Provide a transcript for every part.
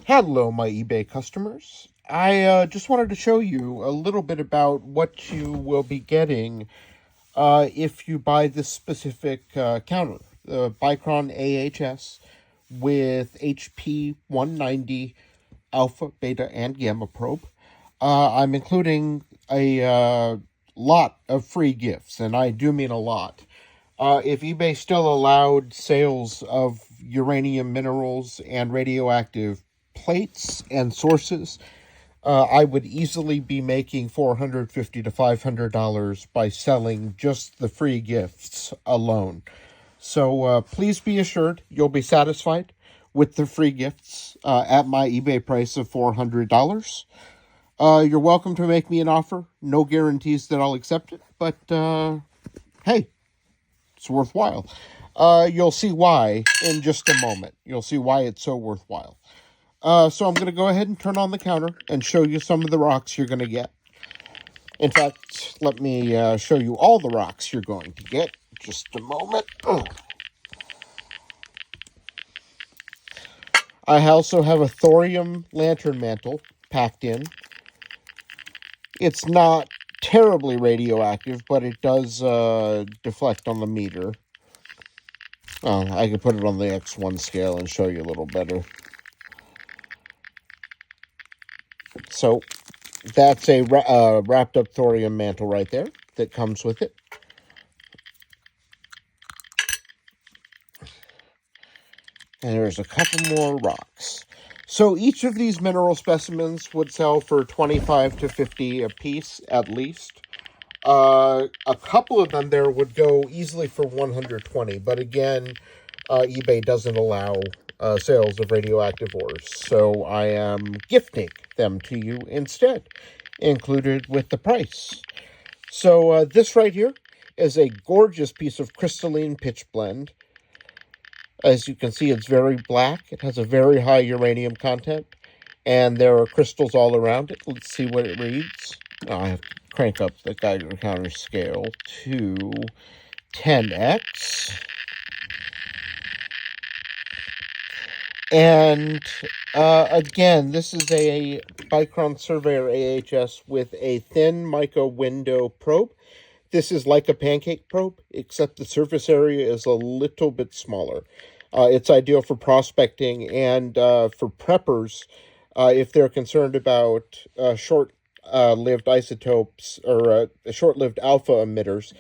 Hello, my eBay customers. I just wanted to show you a little bit about what you will be getting if you buy this specific counter, the Bicron AHS with HP 190 alpha, beta, and gamma probe. I'm including a lot of free gifts, and I do mean a lot. If eBay still allowed sales of uranium minerals and radioactive plates and sources, I would easily be making $450 to $500 by selling just the free gifts alone. So please be assured you'll be satisfied with the free gifts at my eBay price of $400. You're welcome to make me an offer. No guarantees that I'll accept it, but hey, it's worthwhile. You'll see why in just a moment. You'll see why it's so worthwhile. So I'm going to go ahead and turn on the counter and show you some of the rocks you're going to get. In fact, let me show you all the rocks you're going to get. Just a moment. I also have a thorium lantern mantle packed in. It's not terribly radioactive, but it does deflect on the meter. I could put it on the X1 scale and show you a little better. So that's a wrapped up thorium mantle right there that comes with it. And there's a couple more rocks. So each of these mineral specimens would sell for $25 to $50 a piece at least. A couple of them there would go easily for $120, but again, eBay doesn't allow sales of radioactive ores, so I am gifting them to you instead, included with the price. So this right here is a gorgeous piece of crystalline pitch blend. As you can see, it's very black. It has a very high uranium content, and there are crystals all around it. Let's see what it reads. I have to crank up the Geiger counter scale to 10x. And again, this is a Bicron Surveyor AHS with a thin mica window probe. This is like a pancake probe, except the surface area is a little bit smaller. It's ideal for prospecting and for preppers if they're concerned about short-lived isotopes or short-lived alpha emitters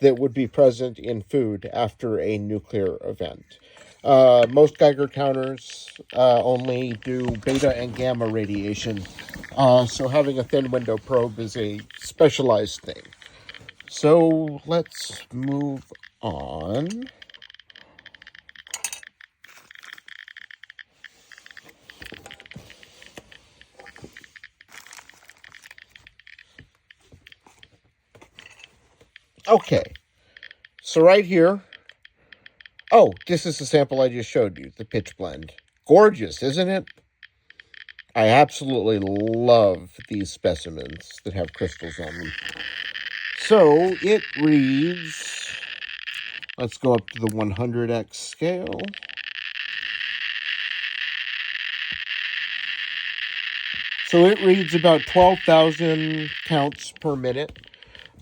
that would be present in food after a nuclear event. Most Geiger counters only do beta and gamma radiation, so having a thin window probe is a specialized thing. So let's move on. Okay, so right here, oh, this is the sample I just showed you, the pitch blend. Gorgeous, isn't it? I absolutely love these specimens that have crystals on them. So it reads, let's go up to the 100x scale. So it reads about 12,000 counts per minute.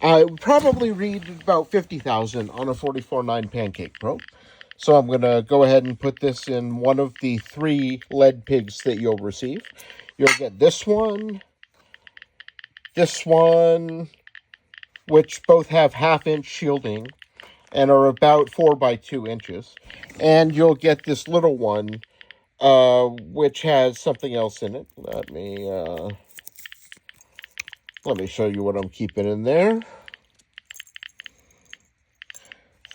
I would probably read about 50,000 on a 44.9 pancake probe. So I'm going to go ahead and put this in one of the 3 lead pigs that you'll receive. You'll get this one, which both have half-inch shielding and are about 4 by 2 inches. And you'll get this little one, which has something else in it. Let me show you what I'm keeping in there.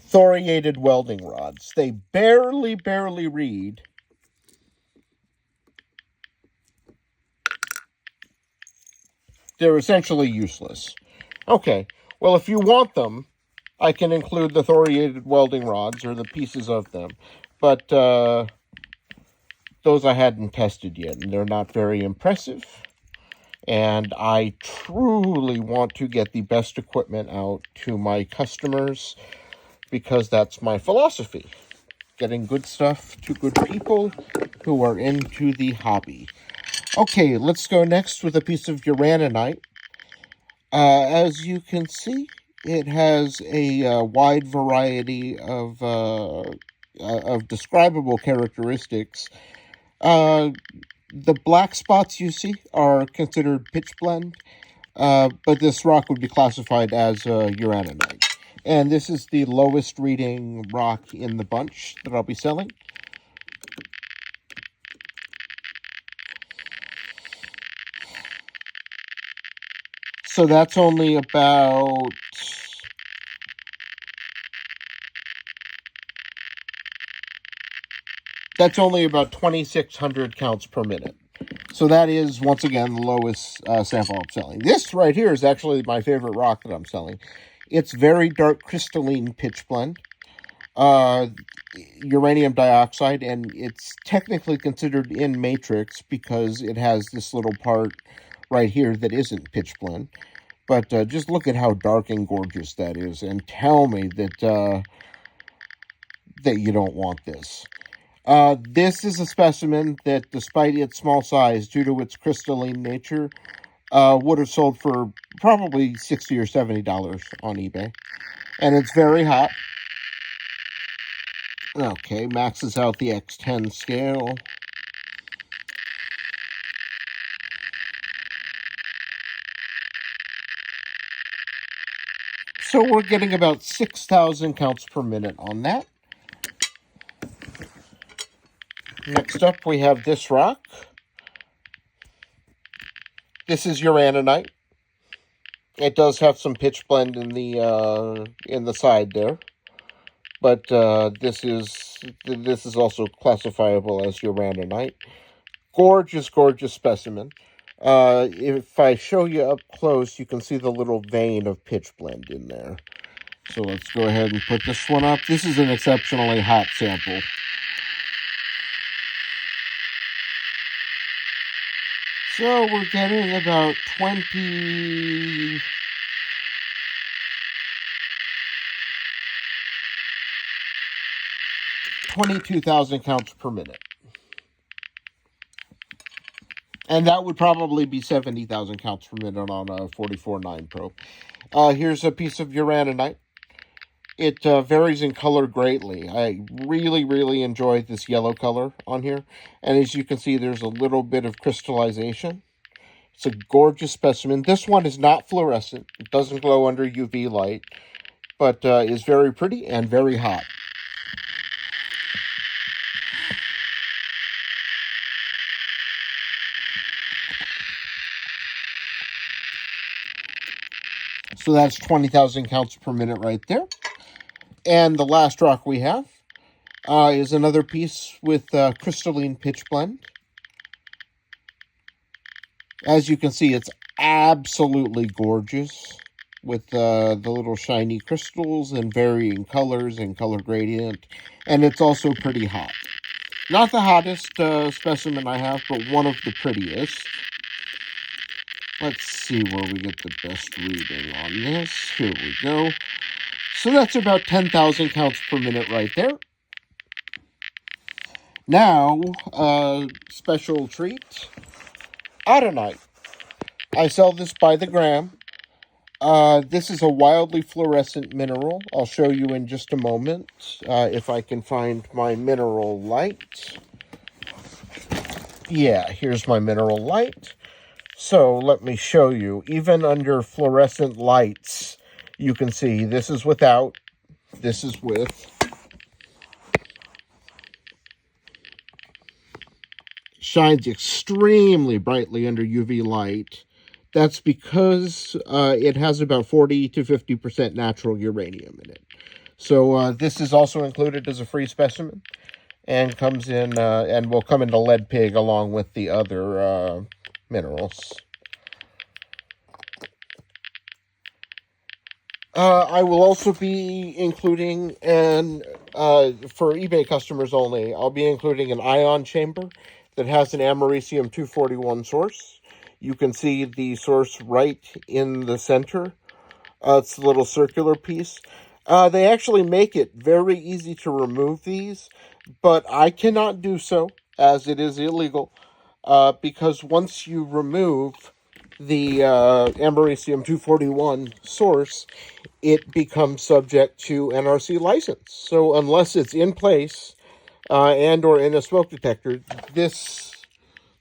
Thoriated welding rods. They barely read. They're essentially useless. Okay, well, if you want them, I can include the thoriated welding rods or the pieces of them. But those I hadn't tested yet, and they're not very impressive. And I truly want to get the best equipment out to my customers because that's my philosophy. getting good stuff to good people who are into the hobby. Okay, let's go next with a piece of uraninite. As you can see, it has a wide variety of describable characteristics. The black spots you see are considered pitch blende, but this rock would be classified as uraninite. And this is the lowest reading rock in the bunch that I'll be selling. So that's only about 2,600 counts per minute. So that is, once again, the lowest sample I'm selling. This right here is actually my favorite rock that I'm selling. It's very dark crystalline pitch blende, uranium dioxide, and it's technically considered in matrix because it has this little part right here that isn't pitch blende. But just look at how dark and gorgeous that is, and tell me that that you don't want this. This is a specimen that, despite its small size, due to its crystalline nature, would have sold for probably $60 or $70 on eBay. And it's very hot. Okay, maxes out the X10 scale. So we're getting about 6,000 counts per minute on that. Next up, we have this rock. This is uraninite. It does have some pitch blende in the side there, but this is also classifiable as uraninite. Gorgeous, gorgeous specimen. If I show you up close, you can see the little vein of pitch blende in there. So let's go ahead and put this one up. This is an exceptionally hot sample. So we're getting about 22,000 counts per minute. And that would probably be 70,000 counts per minute on a 44.9 probe. Here's a piece of uraninite. It varies in color greatly. I really, really enjoy this yellow color on here. And as you can see, there's a little bit of crystallization. It's a gorgeous specimen. This one is not fluorescent. It doesn't glow under UV light, but is very pretty and very hot. So that's 20,000 counts per minute right there. And the last rock we have is another piece with crystalline pitch blende. As you can see, it's absolutely gorgeous with the little shiny crystals and varying colors and color gradient. And it's also pretty hot. Not the hottest specimen I have, but one of the prettiest. Let's see where we get the best reading on this. Here we go. So that's about 10,000 counts per minute right there. Now, special treat, autunite. I sell this by the gram. This is a wildly fluorescent mineral. I'll show you in just a moment if I can find my mineral light. Yeah, here's my mineral light. So let me show you. Even under fluorescent lights, you can see this is without, this is with. Shines extremely brightly under UV light. That's because it has about 40 to 50% natural uranium in it. So this is also included as a free specimen and comes in and will come into lead pig along with the other minerals. I will also be including, and for eBay customers only, I'll be including an ion chamber that has an americium-241 source. You can see the source right in the center. It's a little circular piece. They actually make it very easy to remove these. but I cannot do so as it is illegal, because once you remove the Americium 241 source, it becomes subject to NRC license. So unless it's in place and or in a smoke detector, this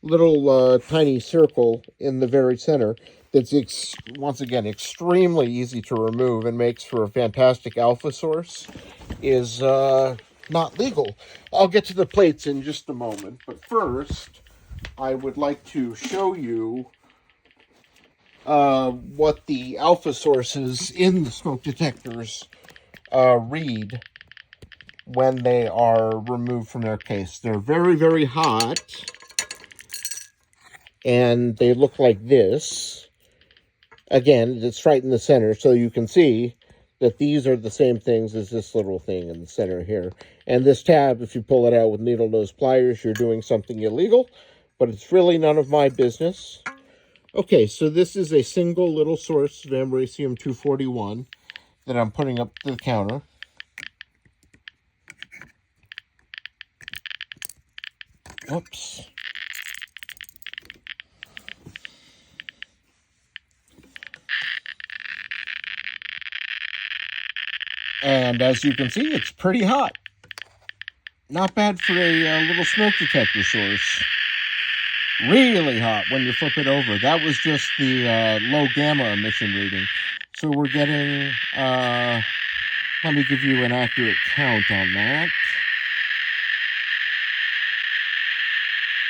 little tiny circle in the very center that's once again extremely easy to remove and makes for a fantastic alpha source is not legal. I'll get to the plates in just a moment, but first I would like to show you what the alpha sources in the smoke detectors read when they are removed from their case. They're very, very hot, and they look like this. Again, it's right in the center, so you can see that these are the same things as this little thing in the center here. And this tab, if you pull it out with needle nose pliers, you're doing something illegal, but it's really none of my business. Okay, so this is a single little source of Americium 241 that I'm putting up to the counter. Oops. And as you can see, it's pretty hot. Not bad for a little smoke detector source. Really hot when you flip it over. That was just the low gamma emission reading. So we're getting, let me give you an accurate count on that.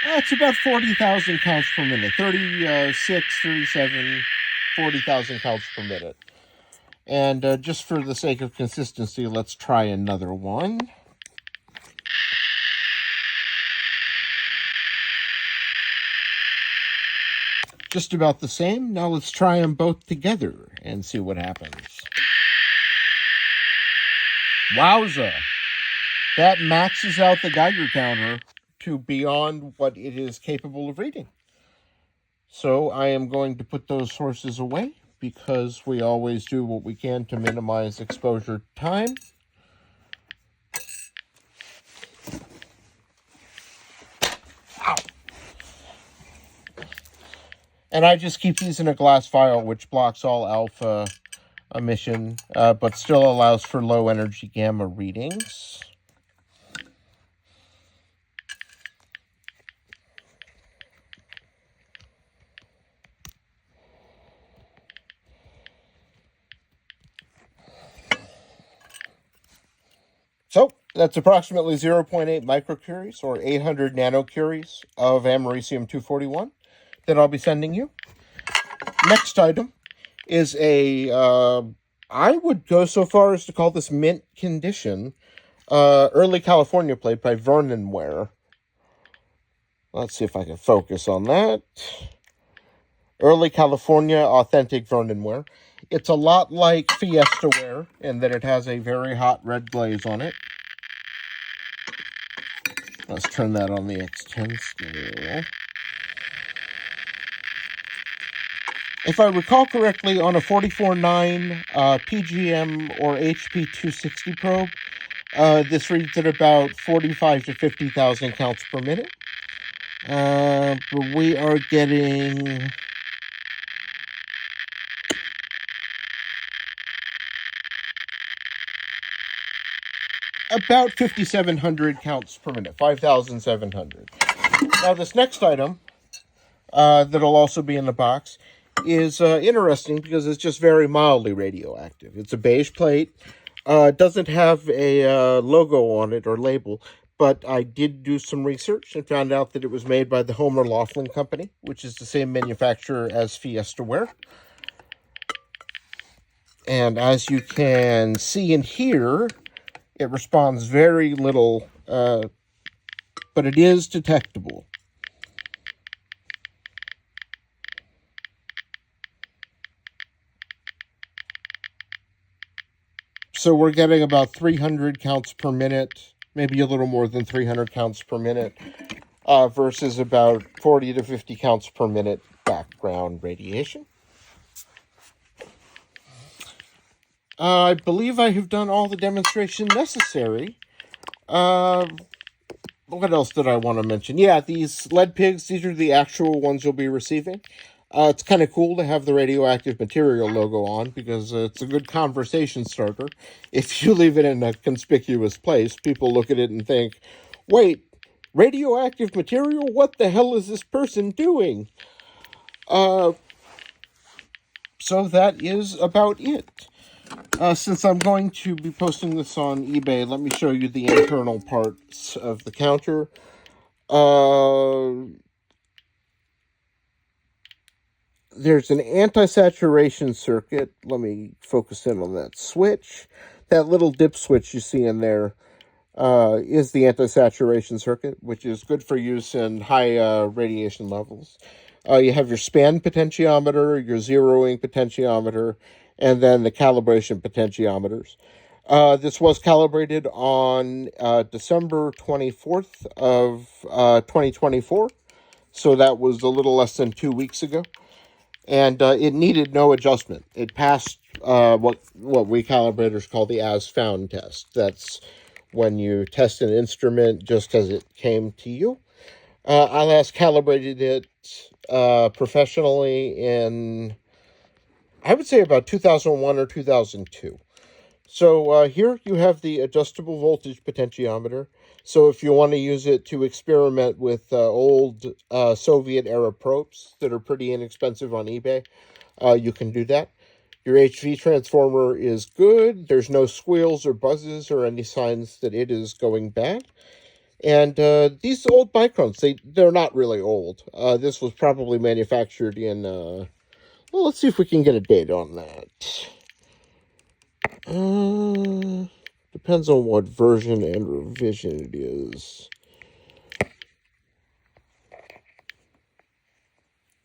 It's about 40,000 counts per minute. 36, 37, 40,000 counts per minute. And just for the sake of consistency, let's try another one. Just about the same. Now let's try them both together and see what happens. Wowza! That maxes out the Geiger counter to beyond what it is capable of reading. So I am going to put those sources away because we always do what we can to minimize exposure time. Ow! And I just keep these in a glass vial, which blocks all alpha emission, but still allows for low energy gamma readings. So that's approximately 0.8 microcuries or 800 nanocuries of Americium 241 that I'll be sending you. Next item is I would go so far as to call this mint condition, early California plate by Vernonware. Let's see if I can focus on that. Early California authentic Vernonware. It's a lot like Fiestaware in that it has a very hot red glaze on it. Let's turn that on the X10 scale. If I recall correctly, on a 44.9 PGM or HP260 probe, this reads at about 45 to 50,000 counts per minute. But we are getting about 5,700 counts per minute, 5,700. Now, this next item that'll also be in the box is interesting because it's just very mildly radioactive. It's a beige plate. It doesn't have a logo on it or label, but I did do some research and found out that it was made by the Homer Laughlin Company, which is the same manufacturer as Fiestaware. And as you can see and hear, it responds very little, but it is detectable. So we're getting about 300 counts per minute, maybe a little more than 300 counts per minute, versus about 40 to 50 counts per minute background radiation. I believe I have done all the demonstration necessary. what else did I want to mention? Yeah, these lead pigs, these are the actual ones you'll be receiving. It's kind of cool to have the radioactive material logo on because it's a good conversation starter. If you leave it in a conspicuous place, people look at it and think, wait, radioactive material? What the hell is this person doing? So that is about it. Since I'm going to be posting this on eBay, let me show you the internal parts of the counter. There's an anti-saturation circuit. Let me focus in on that switch. That little dip switch you see in there is the anti-saturation circuit, which is good for use in high radiation levels. You have your span potentiometer, your zeroing potentiometer, and then the calibration potentiometers. This was calibrated on December 24th of 2024, so that was a little less than 2 weeks ago, and it needed no adjustment. It passed what we calibrators call the as-found test. That's when you test an instrument just as it came to you. I last calibrated it professionally in, I would say, about 2001 or 2002. So here you have the adjustable voltage potentiometer. So if you want to use it to experiment with old Soviet-era probes that are pretty inexpensive on eBay, you can do that. Your HV transformer is good. There's no squeals or buzzes or any signs that it is going bad. And these old Bicrons, they're not really old. This was probably manufactured in, well, let's see if we can get a date on that. Depends on what version and revision it is.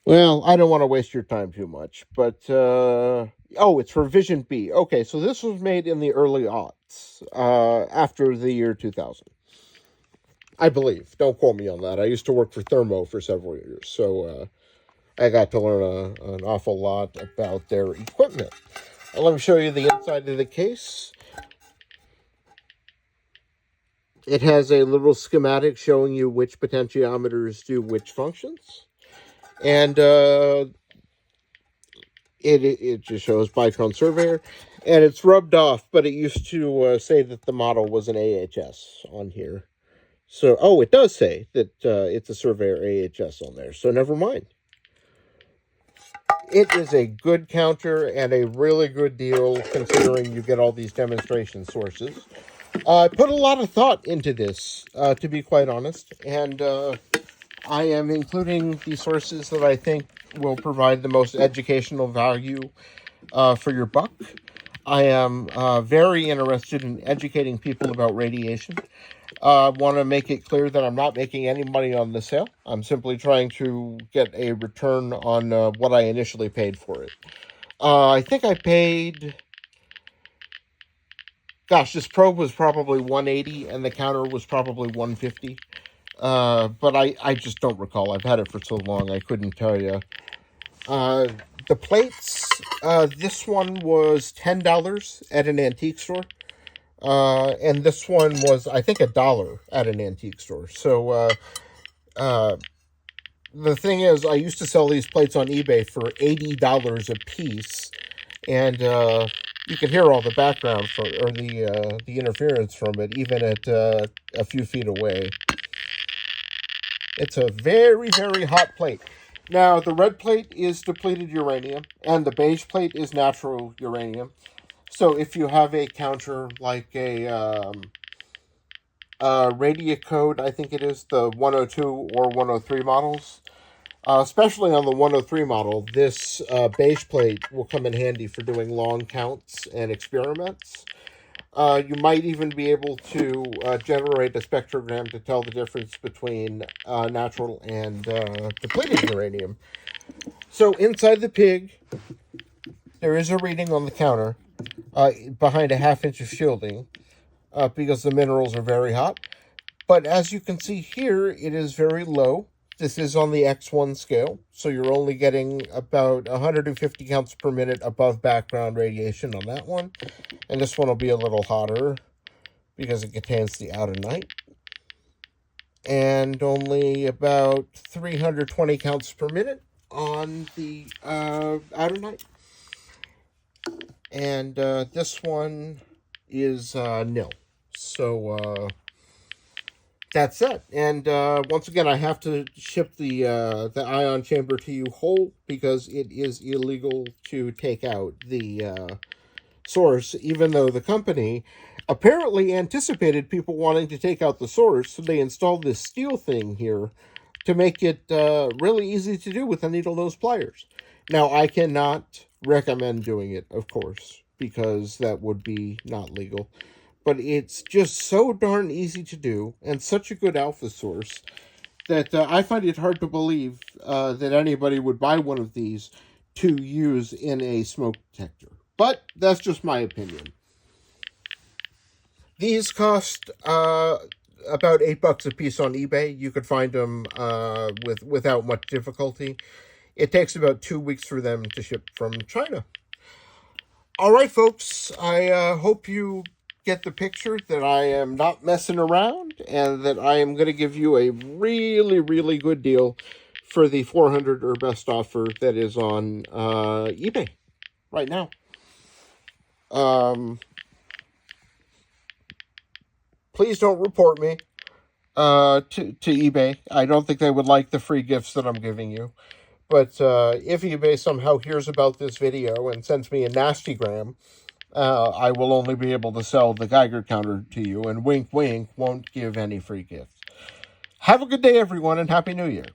Well, I don't want to waste your time too much, but, oh, it's revision B. Okay, so this was made in the early aughts, after the year 2000. I believe. Don't quote me on that. I used to work for Thermo for several years, so I got to learn an awful lot about their equipment. Let me show you the inside of the case. It has a little schematic showing you which potentiometers do which functions. And it just shows Bicron Surveyor. And it's rubbed off, but it used to say that the model was an AHS on here. So, oh, it does say that it's a Surveyor AHS on there, so never mind. It is a good counter and a really good deal considering you get all these demonstration sources. I put a lot of thought into this, to be quite honest, and I am including the sources that I think will provide the most educational value for your buck. I am very interested in educating people about radiation. I want to make it clear that I'm not making any money on the sale. I'm simply trying to get a return on what I initially paid for it. I think I paid... Gosh, this probe was probably $180 and the counter was probably $150. But I just don't recall. I've had it for so long, I couldn't tell you. The plates, this one was $10 at an antique store. And this one was, I think, $1 at an antique store. So, the thing is, I used to sell these plates on eBay for $80 a piece. And, you can hear all the background or the interference from it, even at a few feet away. It's a very, very hot plate. Now, the red plate is depleted uranium, and the beige plate is natural uranium. So if you have a counter like a Radiacode, I think it is, the 102 or 103 models, especially on the 103 model, this beige plate will come in handy for doing long counts and experiments. You might even be able to generate a spectrogram to tell the difference between natural and depleted uranium. So inside the pig, there is a reading on the counter behind a half-inch of shielding because the minerals are very hot. But as you can see here, it is very low. This is on the X1 scale, so you're only getting about 150 counts per minute above background radiation on that one. And this one will be a little hotter because it contains the outer night. and only about 320 counts per minute on the outer night. And this one is nil. So that's it. And once again, I have to ship the ion chamber to you whole because it is illegal to take out the source, even though the company apparently anticipated people wanting to take out the source, so they installed this steel thing here to make it really easy to do with the needle nose pliers. Now, I cannot recommend doing it, of course, because that would be not legal. But it's just so darn easy to do and such a good alpha source that I find it hard to believe that anybody would buy one of these to use in a smoke detector. But that's just my opinion. These cost about $8 a piece on eBay. You could find them without much difficulty. It takes about 2 weeks for them to ship from China. All right, folks. I hope you get the picture that I am not messing around and that I am going to give you a really, really good deal for the 400 or best offer that is on eBay right now. Please don't report me to eBay. I don't think they would like the free gifts that I'm giving you. But if eBay somehow hears about this video and sends me a nastygram, I will only be able to sell the Geiger counter to you, and wink, wink, won't give any free gifts. Have a good day, everyone, and Happy New Year.